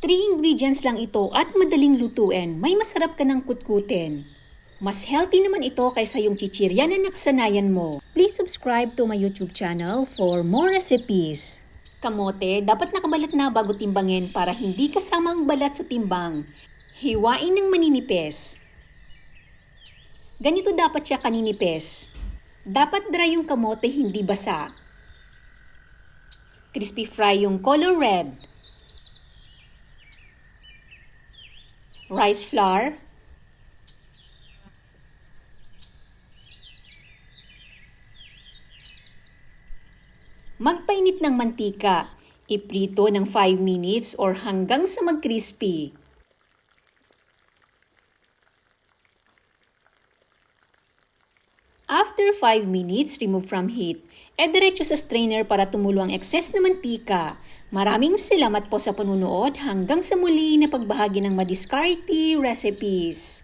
3 ingredients lang ito at madaling lutuin. May masarap ka ng kutkutin. Mas healthy naman ito kaysa yung chichirya na nakasanayan mo. Please subscribe to my YouTube channel for more recipes. Kamote, dapat nakabalat na bago timbangin para hindi kasama ang balat sa timbang. Hiwain ng maninipis. Ganito dapat siya kaninipis. Dapat dry yung kamote, hindi basa. Crispy fry yung color red. Rice flour. Magpainit ng mantika. Iprito ng 5 minutes or hanggang sa mag-crispy. After 5 minutes, remove from heat. Diretso sa strainer para tumulo ang excess na mantika. Maraming salamat po sa panunood hanggang sa muli na pagbahagi ng madiskarte recipes.